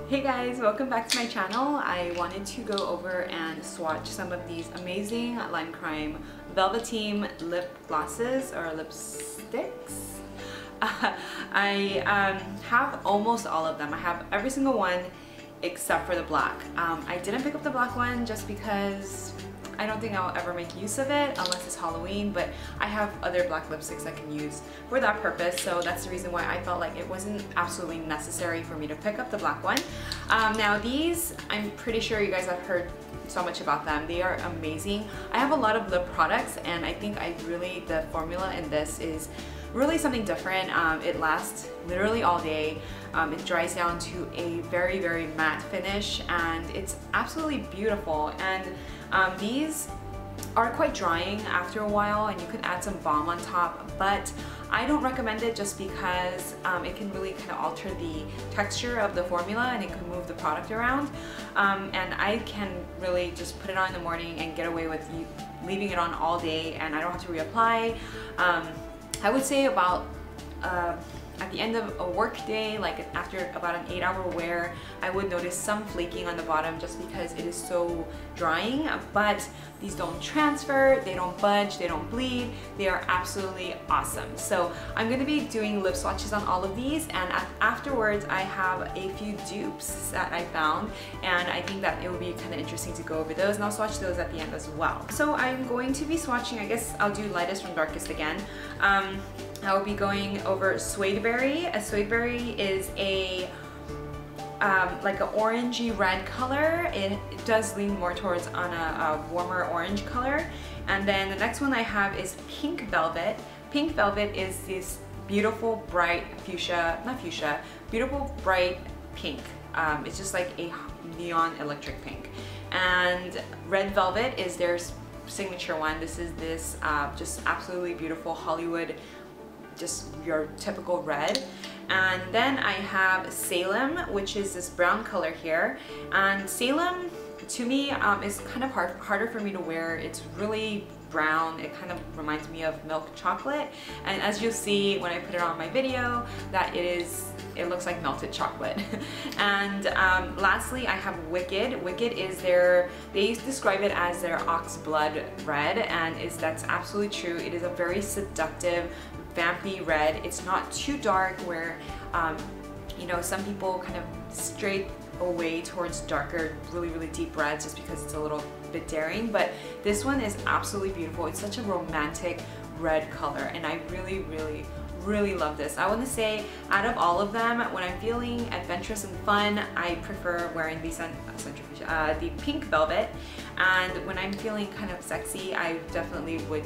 Hey guys, welcome back to my channel. I wanted to go over and swatch some of these amazing Lime Crime Velvetine lip glosses or lipsticks. I have almost all of them. I have every single one except for the black. I didn't pick up the black one just because I don't think I'll ever make use of it unless it's Halloween, but I have other black lipsticks I can use for that purpose, so that's the reason why I felt like it wasn't absolutely necessary for me to pick up the black one. Now these, I'm pretty sure you guys have heard so much about them. They are amazing. I have a lot of lip products and I think the formula in this is really something different. It lasts literally all day. It dries down to a very, very matte finish and it's absolutely beautiful. And these are quite drying after a while and you can add some balm on top, but I don't recommend it just because it can really kind of alter the texture of the formula and it can move the product around. And I can really just put it on in the morning and get away with leaving it on all day and I don't have to reapply. I would say about at the end of a work day, like after about an 8-hour wear, I would notice some flaking on the bottom just because it is so drying, but these don't transfer, they don't budge, they don't bleed, they are absolutely awesome. So I'm going to be doing lip swatches on all of these, and afterwards I have a few dupes that I found and I think that it would be kind of interesting to go over those, and I'll swatch those at the end as well. So I'm going to be swatching, I guess I'll do lightest from darkest again. I will be going over Suedeberry. A Suedeberry is a like an orangey red color. It does lean more towards on a warmer orange color. And then the next one I have is Pink Velvet. Pink Velvet is this beautiful bright fuchsia, not fuchsia, beautiful bright pink. It's just like a neon electric pink. And Red Velvet is their signature one. This is this just absolutely beautiful Hollywood, just your typical red. And then I have Salem, which is this brown color here. And Salem, to me, is kind of harder for me to wear. It's really brown. It kind of reminds me of milk chocolate. And as you'll see when I put it on my video, that it looks like melted chocolate. And lastly, I have Wicked. Wicked is they describe it as their ox blood red, and that's absolutely true. It is a very seductive, vampy red. It's not too dark where, you know, some people kind of stray away towards darker, really, really deep reds just because it's a little bit daring, but this one is absolutely beautiful. It's such a romantic red color and I really, really, really love this. I want to say out of all of them, when I'm feeling adventurous and fun, I prefer wearing the Pink Velvet, and when I'm feeling kind of sexy, I definitely would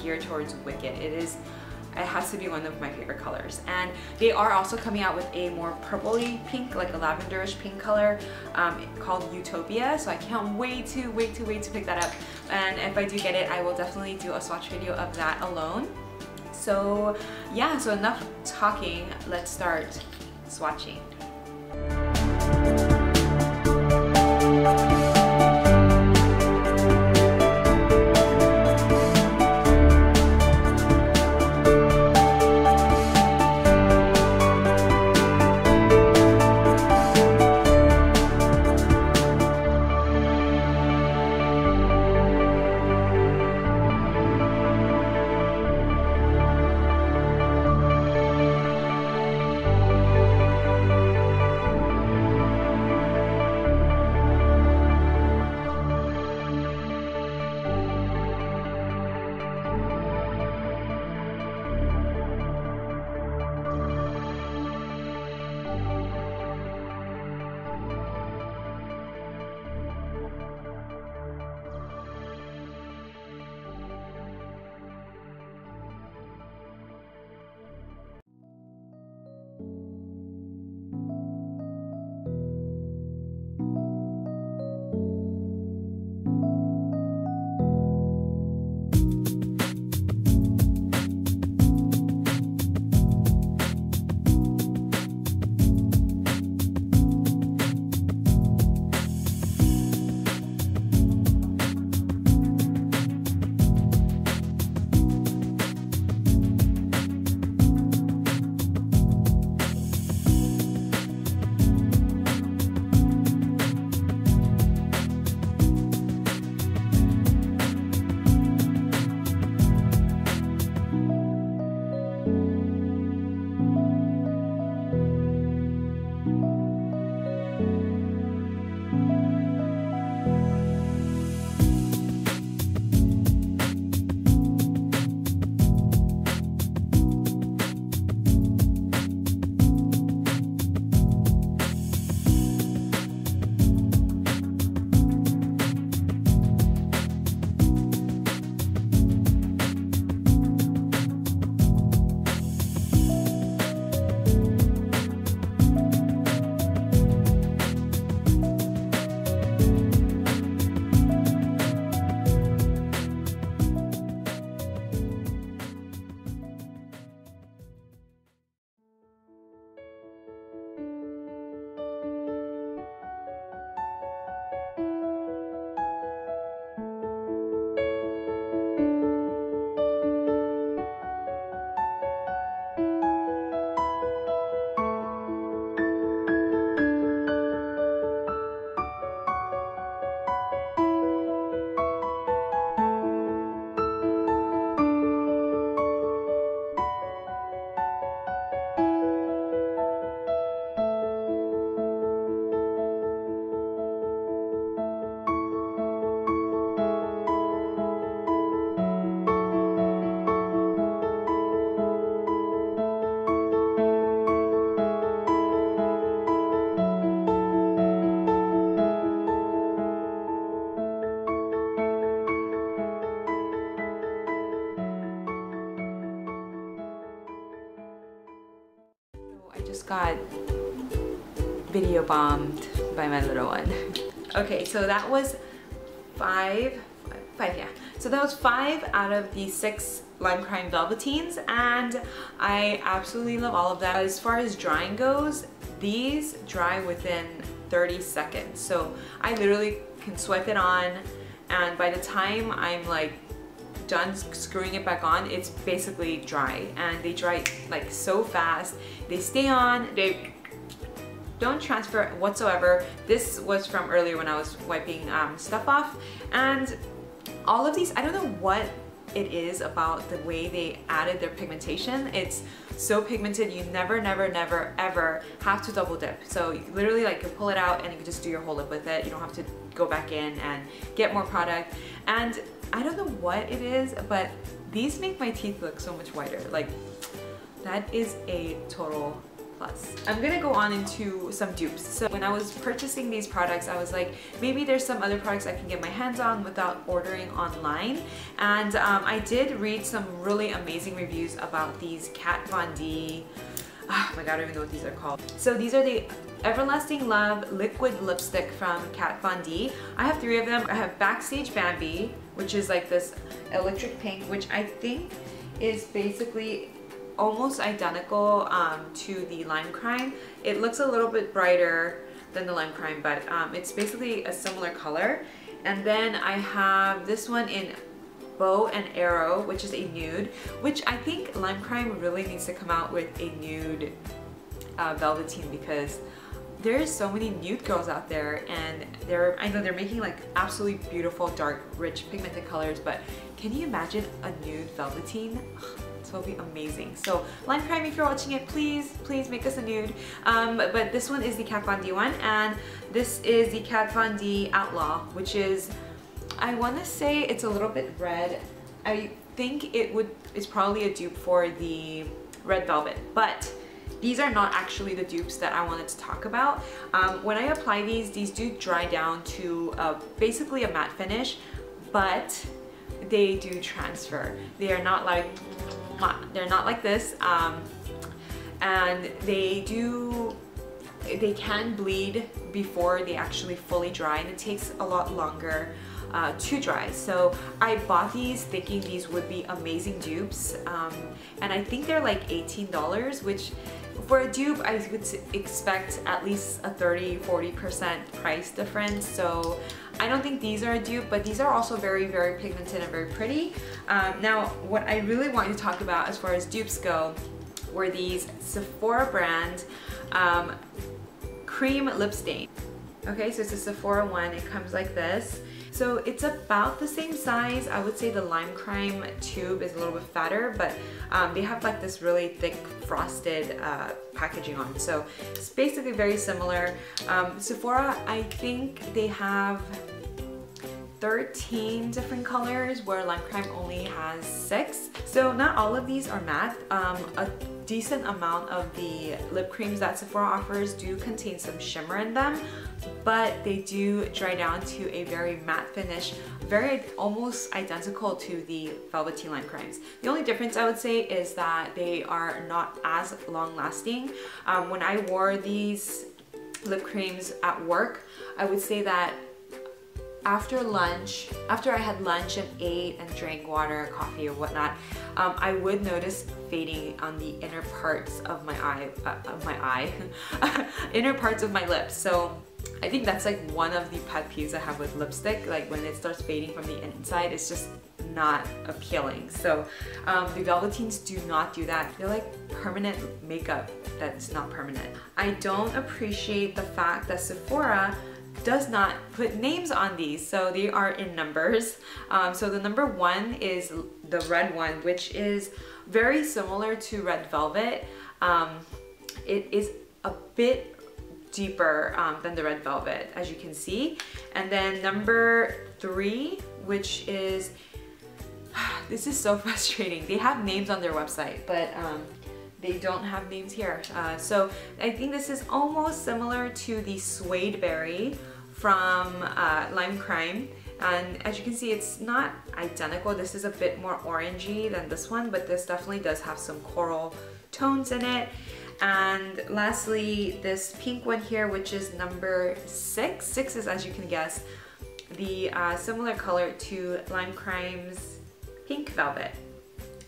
gear towards Wicked. It has to be one of my favorite colors. And they are also coming out with a more purpley pink, like a lavenderish pink color called Utopia. So I can't wait to pick that up. And if I do get it, I will definitely do a swatch video of that alone. So yeah, so enough talking, let's start swatching. got video bombed by my little one. Okay, so that was five, yeah. So that was 5 out of the 6 Lime Crime Velvetines, and I absolutely love all of them. As far as drying goes, these dry within 30 seconds. So I literally can swipe it on, and by the time I'm like done screwing it back on, it's basically dry, and they dry like so fast. They stay on, they don't transfer whatsoever. This was from earlier when I was wiping stuff off, and all of these, I don't know what it is about the way they added their pigmentation. It's so pigmented, you never ever have to double dip. So you literally like you pull it out and you can just do your whole lip with it. You don't have to go back in and get more product. And I don't know what it is, but these make my teeth look so much whiter. Like, that is a total plus. I'm gonna go on into some dupes. So when I was purchasing these products, I was like, maybe there's some other products I can get my hands on without ordering online. And I did read some really amazing reviews about these Kat Von D, oh my god, I don't even know what these are called. So these are the Everlasting Love Liquid Lipstick from Kat Von D. I have 3 of them. I have Backstage Bambi, which is like this electric pink, which I think is basically almost identical to the Lime Crime. It looks a little bit brighter than the Lime Crime, but it's basically a similar color. And then I have this one in Bow and Arrow, which is a nude, which I think Lime Crime really needs to come out with a nude Velvetine, because there's so many nude girls out there, and I know they're making like absolutely beautiful, dark, rich, pigmented colors, but can you imagine a nude Velvetine? This will be amazing. So Lime Crime, if you're watching it, please make us a nude. But this one is the Kat Von D one, and this is the Kat Von D Outlaw, which is, I want to say it's a little bit red. I think it's probably a dupe for the Red Velvet, but these are not actually the dupes that I wanted to talk about. When I apply these do dry down to basically a matte finish, but they do transfer. They are not like, they're not like this, and they can bleed before they actually fully dry, and it takes a lot longer to dry. So I bought these thinking these would be amazing dupes, and I think they're like $18, which for a dupe I would expect at least a 30–40% price difference. So I don't think these are a dupe, but these are also very pigmented and very pretty. Now what I really want to talk about as far as dupes go were these Sephora brand cream lip stain. Okay, so it's a Sephora one. It comes like this. So it's about the same size. I would say the Lime Crime tube is a little bit fatter, but they have like this really thick frosted packaging on. So it's basically very similar. Sephora, I think they have 13 different colors, where Lime Crime only has 6. So not all of these are matte. A decent amount of the lip creams that Sephora offers do contain some shimmer in them, but they do dry down to a very matte finish, almost identical to the Velvetine Lime Crimes. The only difference I would say is that they are not as long lasting. When I wore these lip creams at work, I would say that after I had lunch and ate and drank water, coffee or whatnot, I would notice fading on the inner parts of my inner parts of my lips. So I think that's like one of the pet peeves I have with lipstick. Like when it starts fading from the inside, it's just not appealing. So the Velvetines do not do that. They're like permanent makeup that's not permanent. I don't appreciate the fact that Sephora does not put names on these, so they are in numbers. So the number 1 is the red one, which is very similar to Red Velvet. It is a bit deeper than the Red Velvet, as you can see. And then number 3, which is, this is so frustrating. They have names on their website, but they don't have names here. So I think this is almost similar to the Suedeberry from Lime Crime. And as you can see, it's not identical. This is a bit more orangey than this one, but this definitely does have some coral tones in it. And lastly, this pink one here, which is number 6. 6 is, as you can guess, the similar color to Lime Crime's Pink Velvet.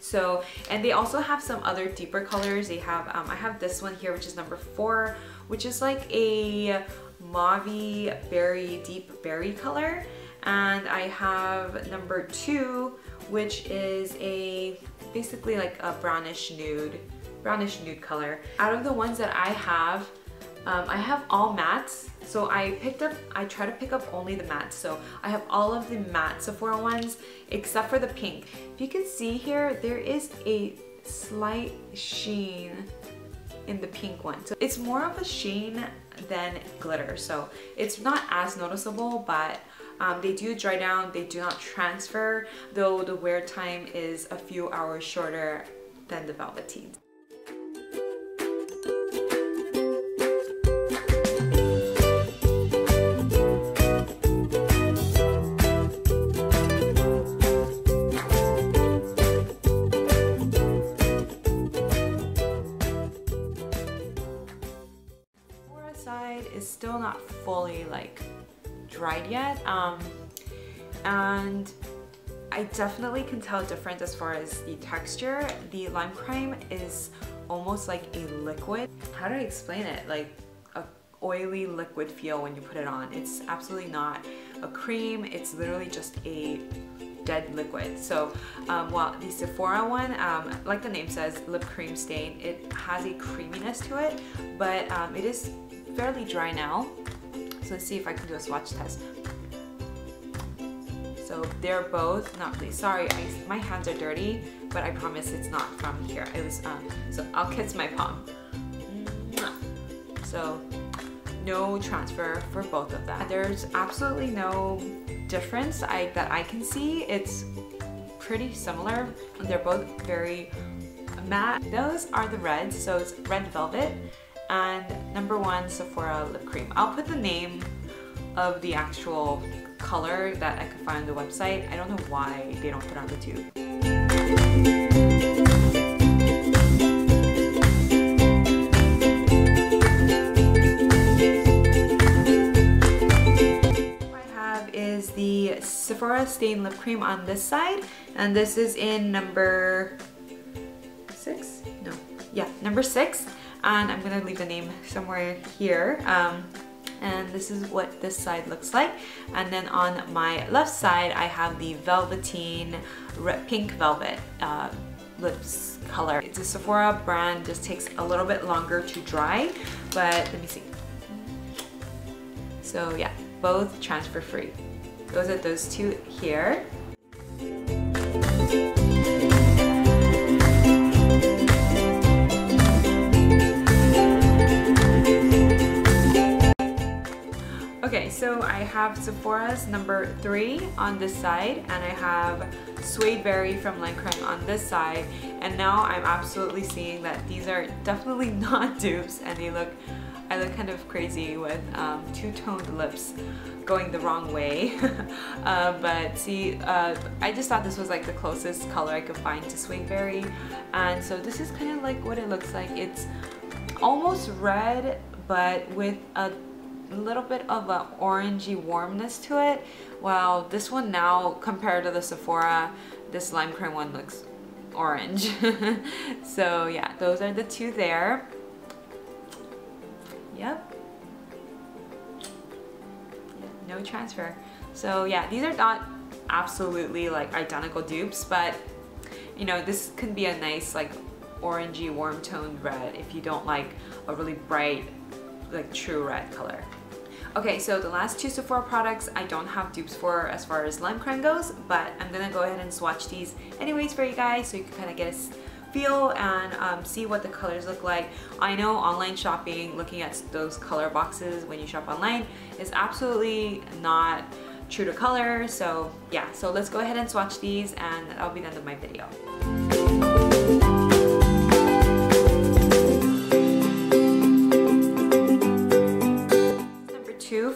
So, and they also have some other deeper colors. They have, I have this one here, which is number 4, which is like a mauve berry, deep berry color. And I have number 2, which is a basically like a brownish nude color. Out of the ones that I have all mattes. So I try to pick up only the mattes. So I have all of the matte Sephora ones except for the pink. If you can see here, there is a slight sheen in the pink one. So it's more of a sheen than glitter. So it's not as noticeable, but they do dry down, they do not transfer, though the wear time is a few hours shorter than the Velvetines. Is still not fully like dried yet, and I definitely can tell a difference as far as the texture. The Lime Crime is almost like a liquid. How do I explain it? Like a oily liquid feel when you put it on. It's absolutely not a cream, it's literally just a dead liquid. So while the Sephora one, like the name says, lip cream stain, it has a creaminess to it, but it is fairly dry now. So let's see if I can do a swatch test. So they're both, not please, sorry, my hands are dirty, but I promise it's not from here. It was, so I'll kiss my palm. So no transfer for both of them. There's absolutely no difference that I can see. It's pretty similar. They're both very matte. Those are the reds, so it's Red Velvet and number 1 Sephora lip cream. I'll put the name of the actual color that I could find on the website. I don't know why they don't put on the tube. What I have is the Sephora Stain Lip Cream on this side, and this is in number 6? No. Yeah, number 6. And I'm gonna leave the name somewhere here. And this is what this side looks like. And then on my left side, I have the Velvetine Pink Velvet lips color. It's a Sephora brand, just takes a little bit longer to dry, but let me see. So yeah, both transfer free. Those are those two here. Okay, so I have Sephora's number 3 on this side, and I have Suedeberry from Lime Crime on this side, and now I'm absolutely seeing that these are definitely not dupes, and I look kind of crazy with two-toned lips going the wrong way. But see, I just thought this was like the closest color I could find to Suedeberry, and so this is kind of like what it looks like. It's almost red, but with a little bit of an orangey warmness to it, while this one now, compared to the Sephora, this Lime Crime one looks orange. So yeah, those are the two there. Yep. No transfer. So yeah, these are not absolutely like identical dupes, but you know, this can be a nice like orangey warm toned red if you don't like a really bright like true red color. Okay, so the last two Sephora products I don't have dupes for as far as Lime Crime goes, but I'm gonna go ahead and swatch these anyways for you guys so you can kind of get a feel and see what the colors look like. I know online shopping, looking at those color boxes when you shop online is absolutely not true to color, so yeah, so let's go ahead and swatch these and that'll be the end of my video.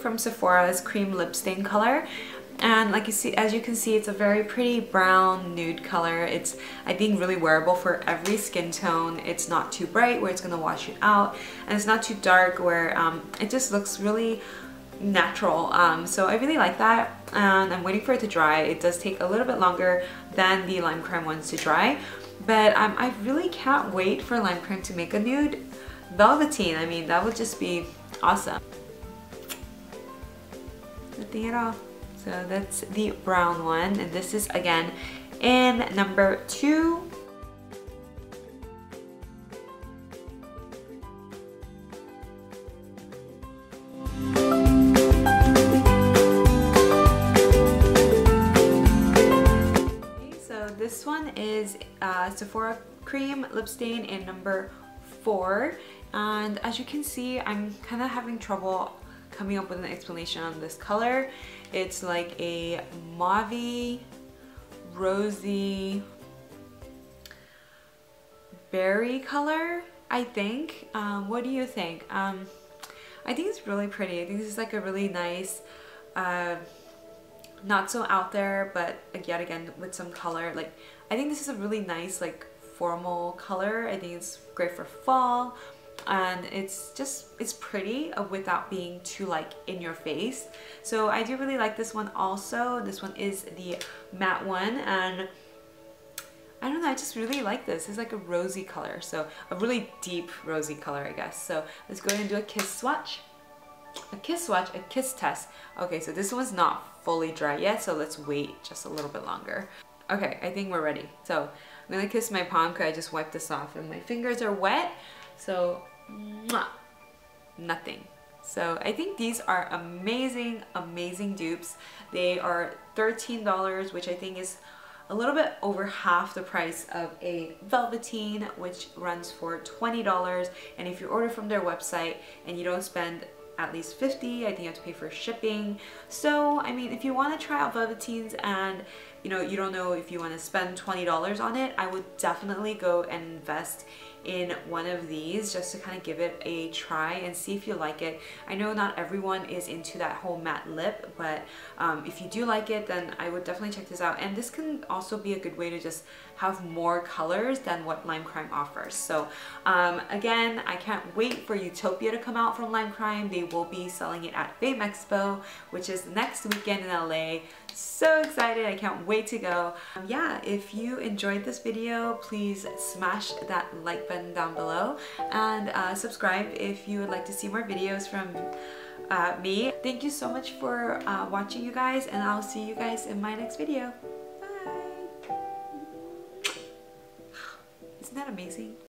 From Sephora's cream lip stain color. And like you see, as you can see, it's a very pretty brown nude color. It's, I think, really wearable for every skin tone. It's not too bright where it's gonna wash you out, and it's not too dark where it just looks really natural. So I really like that, and I'm waiting for it to dry. It does take a little bit longer than the lime crime ones to dry, but I really can't wait for lime crime to make a nude Velvetine. I mean, that would just be awesome. Nothing at all. So that's the brown one, and this is again in number 2. Okay, so this one is Sephora cream lip stain in number 4, and as you can see, I'm kind of having trouble coming up with an explanation on this color. It's like a mauve, rosy, berry color, I think. What do you think? I think it's really pretty. I think this is like a really nice, not so out there, but yet again with some color. Like, I think this is a really nice, like, formal color. I think it's great for fall. And it's pretty without being too like in your face. So I do really like this one also. This one is the matte one, and I don't know, I just really like this. It's like a rosy color, so a really deep rosy color, I guess. So let's go ahead and do a kiss swatch. A kiss swatch, a kiss test. Okay, so this one's not fully dry yet, so let's wait just a little bit longer. Okay, I think we're ready. So I'm gonna kiss my palm because I just wiped this off and my fingers are wet. So, mwah, nothing. So I think these are amazing, amazing dupes. They are $13, which I think is a little bit over half the price of a Velvetine, which runs for $20. And if you order from their website and you don't spend at least $50, I think you have to pay for shipping. So, I mean, if you want to try out Velvetines and you don't know if you want to spend $20 on it, I would definitely go and invest in one of these just to kind of give it a try and see if you like it. I know not everyone is into that whole matte lip, but if you do like it, then I would definitely check this out. And this can also be a good way to just have more colors than what Lime Crime offers. So again, I can't wait for Utopia to come out from Lime Crime. They will be selling it at Fame Expo, which is next weekend in LA. So excited, I can't wait to go. Yeah, if you enjoyed this video, please smash that like button down below and subscribe if you would like to see more videos from me. Thank you so much for watching, you guys, and I'll see you guys in my next video. Bye! Isn't that amazing?